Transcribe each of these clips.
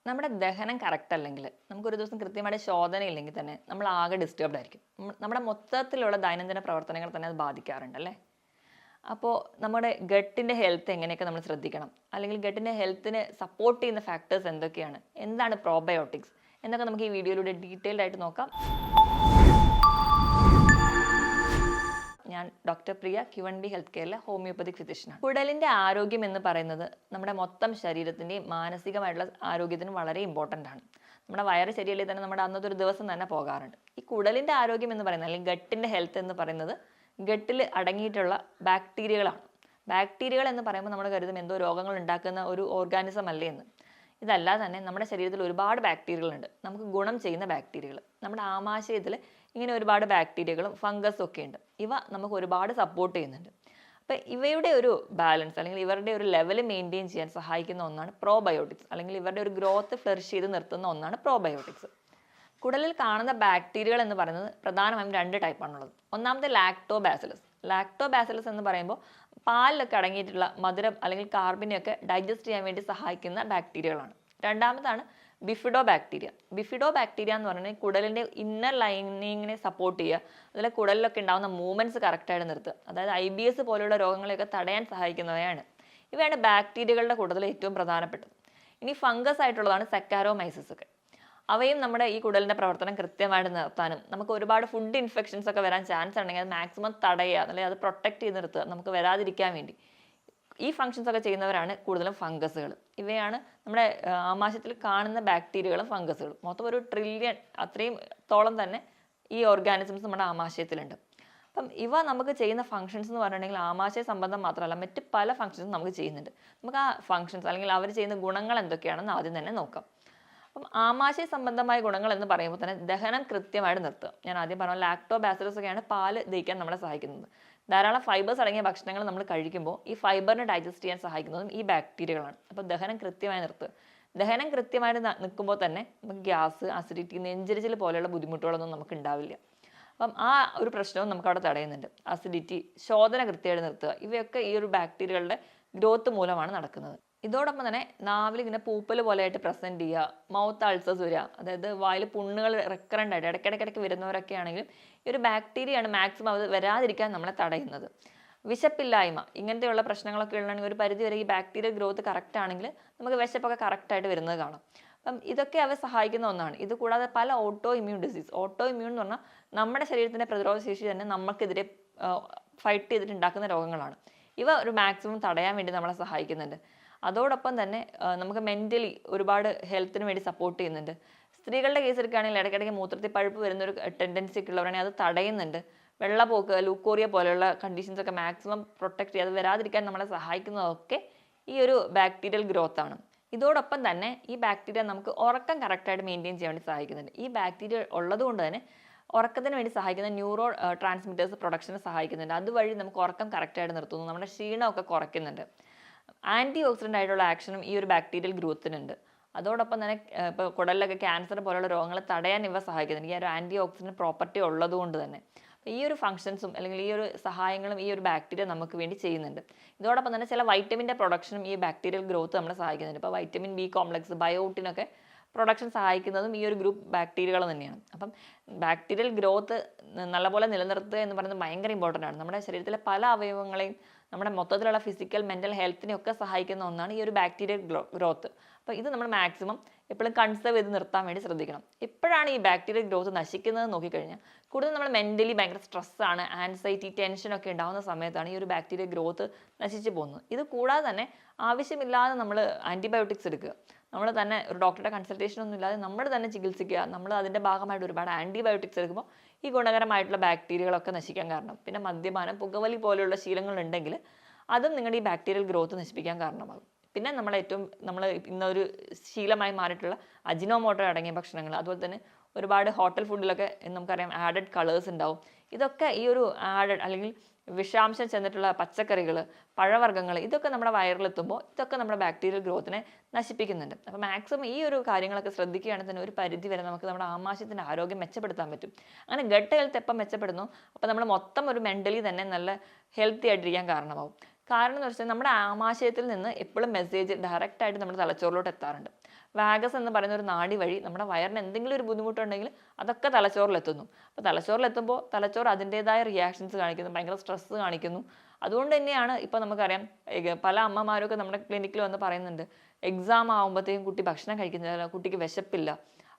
നമ്മുടെ ദഹനം കറക്റ്റ് അല്ലെങ്കിൽ നമുക്കൊരു ദിവസം കൃത്യമായിട്ട് ശോധന ഇല്ലെങ്കിൽ തന്നെ നമ്മൾ ആകെ ഡിസ്റ്റർബ്ഡ് ആയിരിക്കും. നമ്മുടെ മൊത്തത്തിലുള്ള ദൈനംദിന പ്രവർത്തനങ്ങൾ തന്നെ അത് ബാധിക്കാറുണ്ട് അല്ലേ? അപ്പോൾ നമ്മുടെ ഗട്ടിൻ്റെ ഹെൽത്ത് എങ്ങനെയൊക്കെ നമ്മൾ ശ്രദ്ധിക്കണം, അല്ലെങ്കിൽ ഗട്ടിൻ്റെ ഹെൽത്തിനെ സപ്പോർട്ട് ചെയ്യുന്ന ഫാക്ടേഴ്സ് എന്തൊക്കെയാണ്, എന്താണ് പ്രോബയോട്ടിക്സ് എന്നൊക്കെ നമുക്ക് ഈ വീഡിയോയിലൂടെ ഡീറ്റെയിൽഡ് ആയിട്ട് നോക്കാം. ഞാൻ ഡോക്ടർ പ്രിയ, Q&B ഹെൽത്ത് കെയറിലെ ഹോമിയോപ്പതിക് ഫിസിഷ്യനാണ്. കുടലിൻ്റെ ആരോഗ്യം എന്ന് പറയുന്നത് നമ്മുടെ മൊത്തം ശരീരത്തിൻ്റെയും മാനസികമായിട്ടുള്ള ആരോഗ്യത്തിനും വളരെ ഇമ്പോർട്ടൻ്റ് ആണ്. നമ്മുടെ വയറ് ശരിയല്ലെങ്കിൽ തന്നെ നമ്മുടെ അന്നത്തെ ഒരു ദിവസം തന്നെ പോകാറുണ്ട്. ഈ കുടലിൻ്റെ ആരോഗ്യം എന്ന് പറയുന്നത്, അല്ലെങ്കിൽ ഗട്ടിൻ്റെ ഹെൽത്ത് എന്ന് പറയുന്നത്, ഗട്ടിൽ അടങ്ങിയിട്ടുള്ള ബാക്ടീരിയകളാണ്. ബാക്ടീരിയകൾ എന്ന് പറയുമ്പോൾ നമ്മൾ കരുതും എന്തോ രോഗങ്ങൾ ഉണ്ടാക്കുന്ന ഒരു ഓർഗാനിസം അല്ലേ എന്ന്. ഇതല്ലാതെ തന്നെ നമ്മുടെ ശരീരത്തിൽ ഒരുപാട് ബാക്ടീരിയകളുണ്ട്, നമുക്ക് ഗുണം ചെയ്യുന്ന ബാക്ടീരിയകൾ. നമ്മുടെ ആമാശയത്തിൽ ഇങ്ങനെ ഒരുപാട് ബാക്ടീരിയകളും ഫംഗസും ഒക്കെ ഉണ്ട്. ഇവ നമുക്ക് ഒരുപാട് സപ്പോർട്ട് ചെയ്യുന്നുണ്ട്. അപ്പോൾ ഇവയുടെ ഒരു ബാലൻസ് അല്ലെങ്കിൽ ഇവരുടെ ഒരു ലെവൽ മെയിൻറ്റെയിൻ ചെയ്യാൻ സഹായിക്കുന്ന ഒന്നാണ് പ്രോബയോട്ടിക്സ്, അല്ലെങ്കിൽ ഇവരുടെ ഒരു ഗ്രോത്ത് ഫ്ലറിഷ് ചെയ്ത് നിർത്തുന്ന ഒന്നാണ് പ്രോബയോട്ടിക്സ്. കുടലിൽ കാണുന്ന ബാക്ടീരിയകൾ എന്ന് പറയുന്നത് പ്രധാനമായും 2 ടൈപ്പാണുള്ളത്. ഒന്നാമത്തെ ലാക്ടോബാസിലസ്. ലാക്ടോബാസിലസ് എന്ന് പറയുമ്പോൾ പാലിലൊക്കെ അടങ്ങിയിട്ടുള്ള മധുരം അല്ലെങ്കിൽ കാർബിനെയൊക്കെ ഡൈജസ്റ്റ് ചെയ്യാൻ വേണ്ടി സഹായിക്കുന്ന ബാക്ടീരിയകളാണ്. രണ്ടാമതാണ് ബിഫിഡോ ബാക്ടീരിയ. ബിഫിഡോ ബാക്ടീരിയ എന്ന് പറഞ്ഞാൽ കുടലിൻ്റെ ഇന്നർ ലൈനിങ്ങിനെ സപ്പോർട്ട് ചെയ്യുക, അതുപോലെ കുടലിലൊക്കെ ഉണ്ടാകുന്ന മൂവ്മെൻറ്റ്സ് കറക്റ്റായിട്ട് നിർത്തുക, അതായത് IBS പോലുള്ള രോഗങ്ങളെയൊക്കെ തടയാൻ സഹായിക്കുന്നവയാണ്. ഇവയാണ് ബാക്ടീരിയകളുടെ കൂട്ടത്തിൽ ഏറ്റവും പ്രധാനപ്പെട്ടത്. ഇനി ഫംഗസ് ആയിട്ടുള്ളതാണ് സെക്കാരോമൈസിസ് ഒക്കെ. അവയും നമ്മുടെ ഈ കുടലിൻ്റെ പ്രവർത്തനം കൃത്യമായിട്ട് നിർത്താനും നമുക്ക് ഒരുപാട് ഫുഡ് ഇൻഫെക്ഷൻസ് ഒക്കെ വരാൻ ചാൻസ് ഉണ്ടെങ്കിൽ അത് മാക്സിമം തടയുക, അല്ലെങ്കിൽ അത് പ്രൊട്ടക്ട് ചെയ്ത് നിർത്തുക, നമുക്ക് വരാതിരിക്കാൻ വേണ്ടി. ഈ ഫങ്ഷൻസ് ഒക്കെ ചെയ്യുന്നവരാണ് കൂടുതലും ഫംഗസുകൾ. ഇവയാണ് നമ്മുടെ ആമാശയത്തിൽ കാണുന്ന ബാക്ടീരിയകളും ഫംഗസുകളും. മൊത്തം ഒരു ട്രില്യൺ അത്രയും തോളം തന്നെ ഈ ഓർഗാനിസംസ് നമ്മുടെ ആമാശയത്തിലുണ്ട്. അപ്പം ഇവ നമുക്ക് ചെയ്യുന്ന ഫങ്ഷൻസ് എന്ന് പറഞ്ഞിട്ടുണ്ടെങ്കിൽ ആമാശയ സംബന്ധം മാത്രമല്ല, മറ്റ് പല ഫങ്ഷൻസും നമുക്ക് ചെയ്യുന്നുണ്ട്. നമുക്ക് ആ ഫങ്ഷൻസ് അല്ലെങ്കിൽ അവർ ചെയ്യുന്ന ഗുണങ്ങൾ എന്തൊക്കെയാണെന്ന് ആദ്യം തന്നെ നോക്കാം. അപ്പം ആമാശയ സംബന്ധമായ ഗുണങ്ങൾ എന്ന് പറയുമ്പോൾ തന്നെ ദഹനം കൃത്യമായിട്ട് നിർത്തുക. ഞാൻ ആദ്യം പറഞ്ഞ ലാക്ടോബാസിലസ് ഒക്കെയാണ് പാല് ദഹിക്കാൻ നമ്മളെ സഹായിക്കുന്നത്. ധാരാളം ഫൈബേഴ്സ് അടങ്ങിയ ഭക്ഷണങ്ങൾ നമ്മൾ കഴിക്കുമ്പോൾ ഈ ഫൈബറിനെ ഡൈജസ്റ്റ് ചെയ്യാൻ സഹായിക്കുന്നതും ഈ ബാക്ടീരിയകളാണ്. അപ്പോൾ ദഹനം കൃത്യമായി നിർത്തുക. ദഹനം കൃത്യമായിട്ട് നിൽക്കുമ്പോൾ തന്നെ നമുക്ക് ഗ്യാസ്, അസിഡിറ്റി, നെഞ്ചരിച്ചിൽ പോലെയുള്ള ബുദ്ധിമുട്ടുകളൊന്നും നമുക്ക് ഉണ്ടാവില്ല. അപ്പം ആ ഒരു പ്രശ്നവും നമുക്ക് അവിടെ തടയുന്നുണ്ട്. അസിഡിറ്റി, ശോധന കൃത്യമായിട്ട് നിർത്തുക, ഇവയൊക്കെ ഈ ഒരു ബാക്ടീരിയകളുടെ ഗ്രോത്ത് മൂലമാണ് നടക്കുന്നത്. ഇതോടൊപ്പം തന്നെ നാവിൽ ഇങ്ങനെ പൂപ്പൽ പോലെയായിട്ട് പ്രസൻറ്റ് ചെയ്യുക, മൗത്ത് അൾസേഴ്സ് വരിക, അതായത് വായിൽ പുണ്ണുകൾ റെക്കറൻ്റ് ആയിട്ട് ഇടയ്ക്കിടയ്ക്ക് വരുന്നവരൊക്കെ ആണെങ്കിലും ഈ ഒരു ബാക്ടീരിയയാണ് മാക്സിമം അത് വരാതിരിക്കാൻ നമ്മളെ തടയുന്നത്. വിശപ്പില്ലായ്മ, ഇങ്ങനത്തെയുള്ള പ്രശ്നങ്ങളൊക്കെ ഉള്ളതാണെങ്കിൽ ഒരു പരിധി വരെ ഈ ബാക്ടീരിയൽ ഗ്രോത്ത് കറക്റ്റ് ആണെങ്കിൽ നമുക്ക് വിശപ്പൊക്കെ കറക്റ്റായിട്ട് വരുന്നത് കാണാം. അപ്പം ഇതൊക്കെ അവ സഹായിക്കുന്ന ഒന്നാണ്. ഇത് കൂടാതെ പല auto immune disease, auto immune എന്ന് പറഞ്ഞാൽ നമ്മുടെ ശരീരത്തിൻ്റെ പ്രതിരോധ ശേഷി തന്നെ നമുക്കെതിരെ ഫൈറ്റ് ചെയ്തിട്ട് ഉണ്ടാക്കുന്ന രോഗങ്ങളാണ്. ഇവ ഒരു മാക്സിമം തടയാൻ വേണ്ടി നമ്മളെ സഹായിക്കുന്നുണ്ട്. അതോടൊപ്പം തന്നെ നമുക്ക് മെൻ്റലി ഒരുപാട് ഹെൽത്തിന് വേണ്ടി സപ്പോർട്ട് ചെയ്യുന്നുണ്ട്. സ്ത്രീകളുടെ കേസെടുക്കുകയാണെങ്കിൽ ഇടയ്ക്കിടയ്ക്ക് മൂത്രത്തിൽ പഴുപ്പ് വരുന്നൊരു ടെൻഡൻസി ഒക്കെ ഉള്ളവരാണെങ്കിൽ അത് തടയുന്നുണ്ട്. വെള്ളപ്പോക്ക്, ലൂക്കോറിയ പോലെയുള്ള കണ്ടീഷൻസ് ഒക്കെ മാക്സിമം പ്രൊട്ടക്ട് ചെയ്ത് വരാതിരിക്കാൻ നമ്മളെ സഹായിക്കുന്നതൊക്കെ ഈ ഒരു ബാക്ടീരിയൽ ഗ്രോത്ത് ആണ്. ഇതോടൊപ്പം തന്നെ ഈ ബാക്ടീരിയ നമുക്ക് ഉറക്കം കറക്റ്റായിട്ട് മെയിൻറ്റെയിൻ ചെയ്യാൻ വേണ്ടി സഹായിക്കുന്നുണ്ട്. ഈ ബാക്ടീരിയ ഉള്ളതുകൊണ്ട് തന്നെ ഉറക്കത്തിന് വേണ്ടി സഹായിക്കുന്ന ന്യൂറോ ട്രാൻസ്മിറ്റേഴ്സ് പ്രൊഡക്ഷനെ സഹായിക്കുന്നുണ്ട്. അതുവഴി നമുക്ക് ഉറക്കം കറക്റ്റായിട്ട് നിർത്തുന്നു, നമ്മുടെ ക്ഷീണമൊക്കെ കുറയ്ക്കുന്നുണ്ട്. ആൻറ്റി ഓക്സിഡൻ്റ് ആയിട്ടുള്ള ആക്ഷനും ഈ ഒരു ബാക്ടീരിയൽ ഗ്രോത്തിനുണ്ട്. അതോടൊപ്പം തന്നെ ഇപ്പോൾ കുടലിലൊക്കെ ക്യാൻസർ പോലുള്ള രോഗങ്ങൾ തടയാൻ ഇവ സഹായിക്കുന്നുണ്ട്, ഈ ഒരു ആൻറ്റി ഓക്സിഡൻ്റ് പ്രോപ്പർട്ടി ഉള്ളതുകൊണ്ട് തന്നെ. അപ്പോൾ ഈ ഒരു ഫങ്ഷൻസും അല്ലെങ്കിൽ ഈ ഒരു സഹായങ്ങളും ഈ ഒരു ബാക്ടീരിയ നമുക്ക് വേണ്ടി ചെയ്യുന്നുണ്ട്. ഇതോടൊപ്പം തന്നെ ചില വൈറ്റമിൻ്റെ പ്രൊഡക്ഷനും ഈ ബാക്ടീരിയൽ ഗ്രോത്ത് നമ്മളെ സഹായിക്കുന്നുണ്ട്. ഇപ്പോൾ വൈറ്റമിൻ B കോംപ്ലക്സ്, ബയോട്ടിനൊക്കെ പ്രൊഡക്ഷൻ സഹായിക്കുന്നതും ഈ ഒരു ഗ്രൂപ്പ് ബാക്ടീരിയകൾ തന്നെയാണ്. അപ്പം ബാക്ടീരിയൽ ഗ്രോത്ത് നല്ലപോലെ നിലനിർത്തുക എന്ന് പറയുന്നത് ഭയങ്കര ഇമ്പോർട്ടൻ്റ് ആണ്. നമ്മുടെ ശരീരത്തിലെ പല അവയവങ്ങളെയും നമ്മുടെ മൊത്തത്തിലുള്ള ഫിസിക്കൽ, മെൻ്റൽ ഹെൽത്തിനെയൊക്കെ സഹായിക്കുന്ന ഒന്നാണ് ഈ ഒരു ബാക്ടീരിയൽ ഗ്രോത്ത്. അപ്പോൾ ഇത് നമ്മൾ മാക്സിമം എപ്പോഴും കൺസേർവ് ചെയ്ത് നിർത്താൻ വേണ്ടി ശ്രദ്ധിക്കണം. എപ്പോഴാണ് ഈ ബാക്ടീരിയൽ ഗ്രോത്ത് നശിക്കുന്നത് നോക്കിക്കഴിഞ്ഞാൽ കൂടുതൽ നമ്മൾ മെൻ്റലി ഭയങ്കര സ്ട്രെസ്സാണ്, ആൻസൈറ്റി, ടെൻഷനൊക്കെ ഉണ്ടാകുന്ന സമയത്താണ് ഈ ഒരു ബാക്ടീരിയൽ ഗ്രോത്ത് നശിച്ചു പോകുന്നത്. ഇത് കൂടാതെ തന്നെ ആവശ്യമില്ലാതെ നമ്മൾ ആൻറ്റിബയോട്ടിക്സ് എടുക്കുക, നമ്മൾ തന്നെ ഒരു ഡോക്ടറുടെ കൺസൾട്ടേഷൻ ഒന്നും ഇല്ലാതെ നമ്മൾ തന്നെ ചികിത്സിക്കുക, നമ്മൾ അതിൻ്റെ ഭാഗമായിട്ട് ഒരുപാട് ആൻറ്റിബയോട്ടിക്സ് എടുക്കുമ്പോൾ ഈ ഗുണകരമായിട്ടുള്ള ബാക്ടീരിയകളൊക്കെ നശിക്കാൻ കാരണം. പിന്നെ മദ്യപാനം, പുകവലി പോലെയുള്ള ശീലങ്ങളുണ്ടെങ്കിൽ അതും നിങ്ങളുടെ ഈ ബാക്ടീരിയൽ ഗ്രോത്ത് നശിപ്പിക്കാൻ കാരണമാകും. പിന്നെ നമ്മൾ ഇന്നൊരു ശീലമായി മാറിയിട്ടുള്ള അജിനോമോട്ടോ അടങ്ങിയ ഭക്ഷണങ്ങൾ, അതുപോലെ തന്നെ ഒരുപാട് ഹോട്ടൽ ഫുഡിലൊക്കെ നമുക്കറിയാം ആഡഡ് കളേഴ്സ് ഉണ്ടാവും. ഇതൊക്കെ ഈ ഒരു ആഡഡ് അല്ലെങ്കിൽ വിഷാംശം ചെന്നിട്ടുള്ള പച്ചക്കറികൾ, പഴവർഗ്ഗങ്ങൾ, ഇതൊക്കെ നമ്മുടെ വയറിലെത്തുമ്പോൾ ഇതൊക്കെ നമ്മുടെ ബാക്ടീരിയൽ ഗ്രോത്തിനെ നശിപ്പിക്കുന്നുണ്ട്. അപ്പോൾ മാക്സിമം ഈ ഒരു കാര്യങ്ങളൊക്കെ ശ്രദ്ധിക്കുകയാണെങ്കിൽ തന്നെ ഒരു പരിധി വരെ നമുക്ക് നമ്മുടെ ആമാശയത്തിൻ്റെ ആരോഗ്യം മെച്ചപ്പെടുത്താൻ പറ്റും. അങ്ങനെ ഗട്ട് ഹെൽത്ത് എപ്പം മെച്ചപ്പെടുന്നു അപ്പോൾ നമ്മൾ മൊത്തം ഒരു മെൻ്റലി തന്നെ നല്ല ഹെൽത്തി ആയിട്ടിരിക്കാൻ കാരണമാവും. കാരണം എന്ന് വെച്ചാൽ നമ്മുടെ ആമാശയത്തിൽ നിന്ന് എപ്പോഴും മെസ്സേജ് ഡയറക്റ്റായിട്ട് നമ്മുടെ തലച്ചോറിലോട്ട് എത്താറുണ്ട്. വാഗസ് എന്ന് പറയുന്ന ഒരു നാഡി വഴി നമ്മുടെ വയറിന് എന്തെങ്കിലും ഒരു ബുദ്ധിമുട്ടുണ്ടെങ്കിൽ അതൊക്കെ തലച്ചോറിലെത്തുന്നു. അപ്പോൾ തലച്ചോറിലെത്തുമ്പോൾ തലച്ചോറ് അതിൻ്റെതായ റിയാക്ഷൻസ് കാണിക്കുന്നു, ഭയങ്കര സ്ട്രെസ്സ് കാണിക്കുന്നു. അതുകൊണ്ട് തന്നെയാണ് ഇപ്പോൾ നമുക്കറിയാം പല അമ്മമാരൊക്കെ നമ്മുടെ ക്ലിനിക്കിൽ വന്ന് പറയുന്നുണ്ട്, എക്സാം ആകുമ്പോഴത്തേക്കും കുട്ടി ഭക്ഷണം കഴിക്കുന്നില്ല, കുട്ടിക്ക് വിശപ്പില്ല,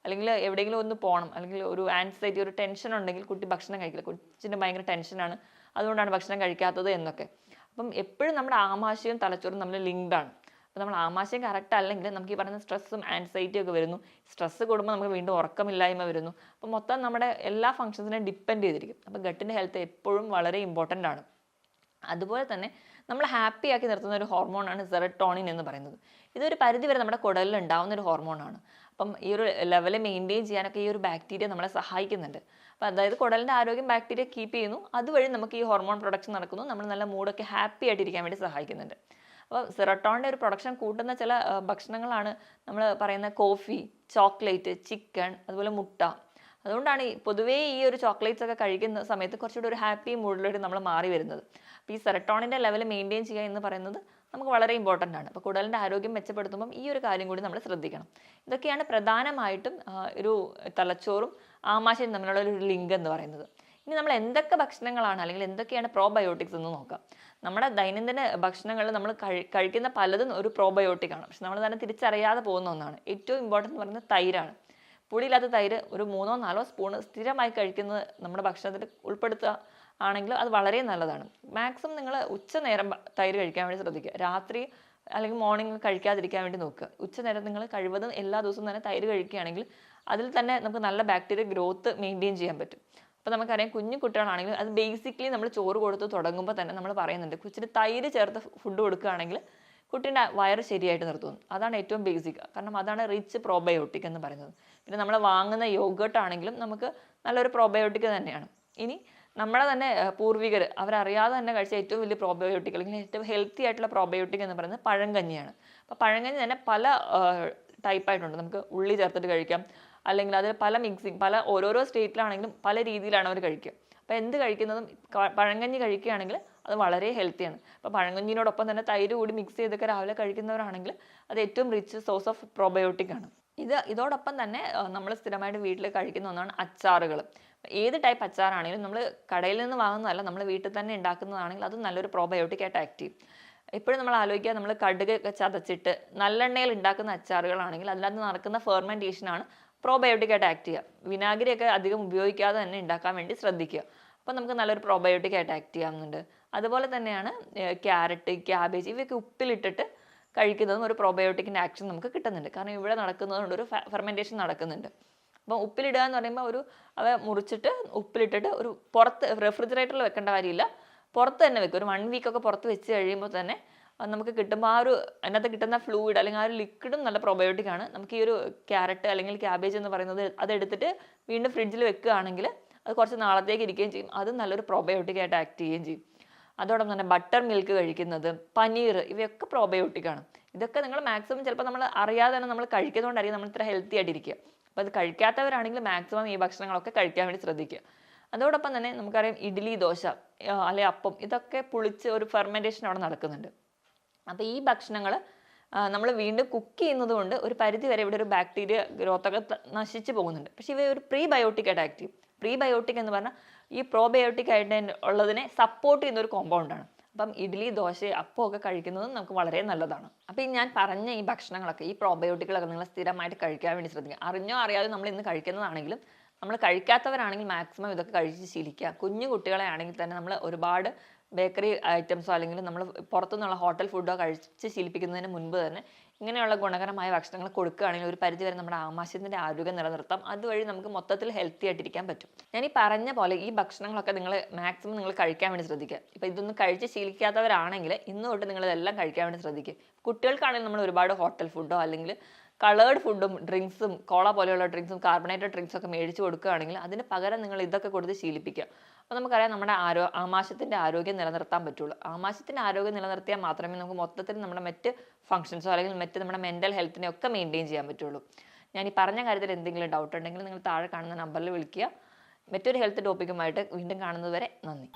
അല്ലെങ്കിൽ എവിടെയെങ്കിലും ഒന്ന് പോകണം, അല്ലെങ്കിൽ ഒരു ആൻസൈറ്റി, ഒരു ടെൻഷൻ ഉണ്ടെങ്കിൽ കുട്ടി ഭക്ഷണം കഴിക്കില്ല, കൊച്ചിന് ഭയങ്കര ടെൻഷനാണ്, അതുകൊണ്ടാണ് ഭക്ഷണം കഴിക്കാത്തത് എന്നൊക്കെ. അപ്പം എപ്പോഴും നമ്മുടെ ആമാശയവും തലച്ചോറും നമ്മൾ ലിങ്ക്ഡ് ആണ്. അപ്പോൾ നമ്മൾ ആമാശയം കറക്റ്റ് അല്ലെങ്കിൽ നമുക്ക് ഈ പറയുന്ന സ്ട്രെസ്സും ആൻസൈറ്റിയും ഒക്കെ വരുന്നു. സ്ട്രെസ്സ് കൂടുമ്പോൾ നമുക്ക് വീണ്ടും ഉറക്കമില്ലായ്മ വരുന്നു. അപ്പോൾ മൊത്തം നമ്മുടെ എല്ലാ ഫങ്ഷൻസിനെയും ഡിപ്പെൻഡ് ചെയ്തിരിക്കും. അപ്പോൾ ഗട്ടിൻ്റെ ഹെൽത്ത് എപ്പോഴും വളരെ ഇമ്പോർട്ടൻ്റ് ആണ്. അതുപോലെ തന്നെ നമ്മൾ ഹാപ്പി ആക്കി നിർത്തുന്ന ഒരു ഹോർമോണാണ് സെറട്ടോണിൻ എന്ന് പറയുന്നത്. ഇതൊരു പരിധി വരെ നമ്മുടെ കുടലിൽ ഉണ്ടാവുന്ന ഒരു ഹോർമോണാണ്. അപ്പം ഈ ഒരു ലെവൽ മെയിൻറ്റെയിൻ ചെയ്യാനൊക്കെ ഈ ഒരു ബാക്ടീരിയ നമ്മളെ സഹായിക്കുന്നുണ്ട്. അപ്പം അതായത് കുടലിൻ്റെ ആരോഗ്യം ബാക്ടീരിയ കീപ്പ് ചെയ്യുന്നു, അതുവഴി നമുക്ക് ഈ ഹോർമോൺ പ്രൊഡക്ഷൻ നടക്കുന്നു, നമ്മൾ നല്ല മൂഡൊക്കെ ഹാപ്പി ആയിട്ടിരിക്കാൻ വേണ്ടി സഹായിക്കുന്നുണ്ട്. അപ്പോൾ സെറട്ടോണിൻ്റെ ഒരു പ്രൊഡക്ഷൻ കൂട്ടുന്ന ചില ഭക്ഷണങ്ങളാണ് നമ്മൾ പറയുന്ന കോഫി, ചോക്ലേറ്റ്, ചിക്കൻ, അതുപോലെ മുട്ട. അതുകൊണ്ടാണ് പൊതുവേ ഈ ഒരു ചോക്ലേറ്റ്സ് ഒക്കെ കഴിക്കുന്ന സമയത്ത് കുറച്ചുകൂടി ഒരു ഹാപ്പി മൂഡിലോട്ട് നമ്മൾ മാറി വരുന്നത്. അപ്പോൾ ഈ സെറട്ടോണിൻ്റെ ലെവൽ മെയിൻറ്റെയിൻ ചെയ്യുക എന്ന് പറയുന്നത് നമുക്ക് വളരെ ഇമ്പോർട്ടൻ്റ് ആണ്. അപ്പോൾ കുടലിൻ്റെ ആരോഗ്യം മെച്ചപ്പെടുത്തുമ്പം ഈ ഒരു കാര്യം കൂടി നമ്മൾ ശ്രദ്ധിക്കണം. ഇതൊക്കെയാണ് പ്രധാനമായിട്ടും ഒരു തലച്ചോറും ആമാശയം തമ്മിലുള്ള ഒരു ലിങ്ക് എന്ന് പറയുന്നത്. ഇനി നമ്മൾ എന്തൊക്കെ ഭക്ഷണങ്ങളാണ് അല്ലെങ്കിൽ എന്തൊക്കെയാണ് പ്രോബയോട്ടിക്സ് എന്ന് നോക്കാം. നമ്മുടെ ദൈനംദിന ഭക്ഷണങ്ങളിൽ നമ്മൾ കഴിക്കുന്ന പലതും ഒരു പ്രോബയോട്ടിക് ആണ്, പക്ഷെ നമ്മൾ തന്നെ തിരിച്ചറിയാതെ പോകുന്ന ഒന്നാണ്. ഏറ്റവും ഇമ്പോർട്ടൻ്റ് എന്ന് പറയുന്നത് തൈരാണ്. പുളിയില്ലാത്ത തൈര് ഒരു 3-4 സ്പൂൺ സ്ഥിരമായി കഴിക്കുന്നത് നമ്മുടെ ഭക്ഷണത്തിൽ ഉൾപ്പെടുത്തുക ആണെങ്കിൽ അത് വളരെ നല്ലതാണ്. മാക്സിമം നിങ്ങൾ ഉച്ചനേരം തൈര് കഴിക്കാൻ വേണ്ടി ശ്രദ്ധിക്കുക. രാത്രി അല്ലെങ്കിൽ മോർണിംഗ് കഴിക്കാതിരിക്കാൻ വേണ്ടി നോക്കുക. ഉച്ചനേരം നിങ്ങൾ കഴിവതും എല്ലാ ദിവസവും തന്നെ തൈര് കഴിക്കുകയാണെങ്കിൽ അതിൽ തന്നെ നമുക്ക് നല്ല ബാക്ടീരിയ ഗ്രോത്ത് മെയിൻറ്റെയിൻ ചെയ്യാൻ പറ്റും. അപ്പോൾ നമുക്കറിയാം കുഞ്ഞു കുട്ടികളാണെങ്കിൽ അത് ബേസിക്കലി നമ്മൾ ചോറ് കൊടുത്ത് തുടങ്ങുമ്പോൾ തന്നെ നമ്മൾ പറയുന്നുണ്ട്, കൊച്ചിന് തൈര് ചേർത്ത് ഫുഡ് കൊടുക്കുകയാണെങ്കിൽ കുട്ടീൻ്റെ വയറ് ശരിയായിട്ട് നിർത്തുന്നു. അതാണ് ഏറ്റവും ബേസിക്, കാരണം അതാണ് റിച്ച് പ്രോബയോട്ടിക് എന്ന് പറയുന്നത്. പിന്നെ നമ്മൾ വാങ്ങുന്ന യോഗേർട്ട് ആണെങ്കിലും നമുക്ക് നല്ലൊരു പ്രോബയോട്ടിക് തന്നെയാണ്. ഇനി നമ്മുടെ തന്നെ പൂർവികർ അവരറിയാതെ തന്നെ കഴിച്ച ഏറ്റവും വലിയ പ്രോബയോട്ടിക് അല്ലെങ്കിൽ ഏറ്റവും ഹെൽത്തി ആയിട്ടുള്ള പ്രോബയോട്ടിക് എന്ന് പറയുന്നത് പഴങ്കഞ്ഞിയാണ്. അപ്പോൾ പഴങ്കഞ്ഞി തന്നെ പല ടൈപ്പായിട്ടുണ്ട്. നമുക്ക് ഉള്ളി ചേർത്തിട്ട് കഴിക്കാം, അല്ലെങ്കിൽ അതിൽ പല മിക്സിങ്, പല ഓരോരോ സ്റ്റേറ്റിലാണെങ്കിലും പല രീതിയിലാണ് അവർ കഴിക്കുക. അപ്പോൾ എന്ത് കഴിക്കുന്നതും പഴങ്കഞ്ഞി കഴിക്കുകയാണെങ്കിൽ അത് വളരെ ഹെൽത്തിയാണ്. അപ്പോൾ പഴങ്കഞ്ഞിനോടൊപ്പം തന്നെ തൈര് കൂടി മിക്സ് ചെയ്തൊക്കെ രാവിലെ കഴിക്കുന്നവരാണെങ്കിൽ അത് ഏറ്റവും റിച്ച് സോഴ്സ് ഓഫ് പ്രോബയോട്ടിക് ആണ്. ഇതോടൊപ്പം തന്നെ നമ്മൾ സ്ഥിരമായിട്ട് വീട്ടിൽ കഴിക്കുന്ന ഒന്നാണ് അച്ചാറുകൾ. ഏത് ടൈപ്പ് അച്ചാറാണെങ്കിലും നമ്മൾ കടയിൽ നിന്ന് വാങ്ങുന്നതല്ല, നമ്മൾ വീട്ടിൽ തന്നെ ഉണ്ടാക്കുന്നതാണെങ്കിൽ അത് നല്ലൊരു പ്രോബയോട്ടിക് ആയിട്ട് ആക്ട് ചെയ്യും. എപ്പോഴും നമ്മൾ ആലോചിക്കുക, നമ്മൾ കടുക് ഒക്കെ ചതച്ചിട്ട് നല്ലെണ്ണയിൽ ഉണ്ടാക്കുന്ന അച്ചാറുകളാണെങ്കിൽ അതിനകത്ത് നടക്കുന്ന ഫെർമെൻറ്റേഷനാണ് പ്രോബയോട്ടിക് ആയിട്ട് ആക്ട് ചെയ്യുക. വിനാഗിരിയൊക്കെ അധികം ഉപയോഗിക്കാതെ തന്നെ ഉണ്ടാക്കാൻ വേണ്ടി ശ്രദ്ധിക്കുക. അപ്പോൾ നമുക്ക് നല്ലൊരു പ്രോബയോട്ടിക് ആയിട്ട് ആക്ട് ചെയ്യാവുന്നുണ്ട്. അതുപോലെ തന്നെയാണ് ക്യാരറ്റ്, ക്യാബേജ് ഇവയൊക്കെ ഉപ്പിലിട്ടിട്ട് കഴിക്കുന്നതും ഒരു പ്രോബയോട്ടിക്കിൻ്റെ ആക്ഷൻ നമുക്ക് കിട്ടുന്നുണ്ട്. കാരണം ഇവിടെ നടക്കുന്നതുകൊണ്ട് ഒരു ഫെർമെൻറ്റേഷൻ നടക്കുന്നുണ്ട്. അപ്പോൾ ഉപ്പിലിടുക എന്ന് പറയുമ്പോൾ അവ മുറിച്ചിട്ട് ഉപ്പിലിട്ടിട്ട് ഒരു പുറത്ത് റെഫ്രിജറേറ്ററിൽ വെക്കേണ്ട കാര്യമില്ല, പുറത്ത് തന്നെ വെക്കും. ഒരു 1 വീക്കൊക്കെ പുറത്ത് വെച്ച് കഴിയുമ്പോൾ തന്നെ നമുക്ക് കിട്ടുമ്പോൾ അതിനകത്ത് കിട്ടുന്ന ഫ്ലൂയിഡ് അല്ലെങ്കിൽ ആ ഒരു ലിക്വിഡും നല്ല പ്രോബയോട്ടിക് ആണ്. നമുക്ക് ഈ ഒരു ക്യാരറ്റ് അല്ലെങ്കിൽ ക്യാബേജ് എന്ന് പറയുന്നത് അതെടുത്തിട്ട് വീണ്ടും ഫ്രിഡ്ജിൽ വെക്കുകയാണെങ്കിൽ അത് കുറച്ച് നാളത്തേക്ക് ഇരിക്കുകയും ചെയ്യും. അതും നല്ലൊരു പ്രോബയോട്ടിക് ആയിട്ട് ആക്ട് ചെയ്യുകയും ചെയ്യും. അതോടൊപ്പം തന്നെ ബട്ടർ മിൽക്ക് കഴിക്കുന്നത്, പനീർ, ഇവയൊക്കെ പ്രോബയോട്ടിക് ആണ്. ഇതൊക്കെ നിങ്ങൾ മാക്സിമം ചിലപ്പോൾ നമ്മൾ അറിയാതെ തന്നെ നമ്മൾ കഴിക്കുന്നതുകൊണ്ടായിരിക്കും നമ്മൾ ഇത്ര ഹെൽത്തി ആയിട്ടിരിക്കുക. അപ്പോൾ അത് കഴിക്കാത്തവരാണെങ്കിൽ മാക്സിമം ഈ ഭക്ഷണങ്ങളൊക്കെ കഴിക്കാൻ വേണ്ടി ശ്രദ്ധിക്കുക. അതോടൊപ്പം തന്നെ നമുക്കറിയാം ഇഡ്ഡലി, ദോശ അല്ലെ അപ്പം, ഇതൊക്കെ പുളിച്ച് ഒരു ഫെർമെൻറ്റേഷൻ അവിടെ നടക്കുന്നുണ്ട്. അപ്പോൾ ഈ ഭക്ഷണങ്ങൾ നമ്മൾ വീണ്ടും കുക്ക് ചെയ്യുന്നത് കൊണ്ട് ഒരു പരിധി വരെ ഇവിടെ ഒരു ബാക്ടീരിയ ഗ്രോത്തൊക്കെ നശിച്ചു പോകുന്നുണ്ട്. പക്ഷേ ഇവ ഒരു പ്രീബയോട്ടിക് ആയിട്ട് ആക്ട് ചെയ്യും. പ്രീബയോട്ടിക് എന്ന് പറഞ്ഞാൽ ഈ പ്രോബയോട്ടിക് ആയിട്ട് ഉള്ളതിനെ സപ്പോർട്ട് ചെയ്യുന്ന ഒരു കോമ്പൗണ്ടാണ്. അപ്പം ഇഡ്ഡലി, ദോശ, അപ്പം ഒക്കെ കഴിക്കുന്നതും നമുക്ക് വളരെ നല്ലതാണ്. അപ്പോൾ ഈ ഞാൻ പറഞ്ഞ ഈ ഭക്ഷണങ്ങളൊക്കെ, ഈ പ്രോബയോട്ടിക്കുകളൊക്കെ നിങ്ങൾ സ്ഥിരമായിട്ട് കഴിക്കാൻ വേണ്ടി ശ്രദ്ധിക്കുക. അറിഞ്ഞോ അറിയാതെ നമ്മൾ ഇന്ന് കഴിക്കുന്നതാണെങ്കിലും നമ്മൾ കഴിക്കാത്തവരാണെങ്കിൽ മാക്സിമം ഇതൊക്കെ കഴിച്ച് ശീലിക്കുക. കുഞ്ഞു കുട്ടികളെ ആണെങ്കിൽ തന്നെ നമ്മൾ ഒരുപാട് ബേക്കറി ഐറ്റംസോ അല്ലെങ്കിൽ നമ്മൾ പുറത്തുനിന്നുള്ള ഹോട്ടൽ ഫുഡോ കഴിച്ച് ശീലിപ്പിക്കുന്നതിന് മുൻപ് തന്നെ ഇങ്ങനെയുള്ള ഗുണകരമായ ഭക്ഷണങ്ങൾ കൊടുക്കുകയാണെങ്കിൽ ഒരു പരിധിവരെ നമ്മുടെ ആമാശയത്തിൻ്റെ ആരോഗ്യം നിലനിർത്താം. അതുവഴി നമുക്ക് മൊത്തത്തിൽ ഹെൽത്തി ആയിട്ടിരിക്കാൻ പറ്റും. ഞാൻ ഈ പറഞ്ഞ പോലെ ഈ ഭക്ഷണങ്ങളൊക്കെ നിങ്ങൾ മാക്സിമം നിങ്ങൾ കഴിക്കാൻ വേണ്ടി ശ്രദ്ധിക്കുക. ഇപ്പോൾ ഇതൊന്നും കഴിച്ച് ശീലിക്കാത്തവരാണെങ്കിൽ ഇന്ന് തൊട്ട് നിങ്ങളിതെല്ലാം കഴിക്കാൻ വേണ്ടി ശ്രദ്ധിക്കുക. കുട്ടികൾക്കാണെങ്കിൽ നമ്മൾ ഒരുപാട് ഹോട്ടൽ ഫുഡോ അല്ലെങ്കിൽ കളേർഡ് ഫുഡും ഡ്രിങ്ക്സും കോള പോലെയുള്ള ഡ്രിങ്ക്സും കാർബണേറ്റഡ് ഡ്രിങ്ക്സും ഒക്കെ മേടിച്ച് കൊടുക്കുകയാണെങ്കിൽ അതിന് പകരം നിങ്ങൾ ഇതൊക്കെ കൊടുത്ത് ശീലിപ്പിക്കുക. അപ്പോൾ നമുക്കറിയാം നമ്മുടെ ആമാശയത്തിൻ്റെ ആരോഗ്യം നിലനിർത്താൻ പറ്റുള്ളൂ. ആമാശയത്തിൻ്റെ ആരോഗ്യം നിലനിർത്തിയാൽ മാത്രമേ നമുക്ക് മൊത്തത്തിൽ നമ്മുടെ മറ്റ് ഫംഗ്ഷൻസോ അല്ലെങ്കിൽ മറ്റ് നമ്മുടെ മെൻ്റൽ ഹെൽത്തിനെ ഒക്കെ മെയിൻറ്റെയിൻ ചെയ്യാൻ പറ്റുള്ളൂ. ഞാൻ ഈ പറഞ്ഞ കാര്യത്തിൽ എന്തെങ്കിലും ഡൗട്ട് ഉണ്ടെങ്കിൽ നിങ്ങൾ താഴെ കാണുന്ന നമ്പറിൽ വിളിക്കുക. മറ്റൊരു ഹെൽത്ത് ടോപ്പിക്കുമായിട്ട് വീണ്ടും കാണുന്നത് വരെ നന്ദി.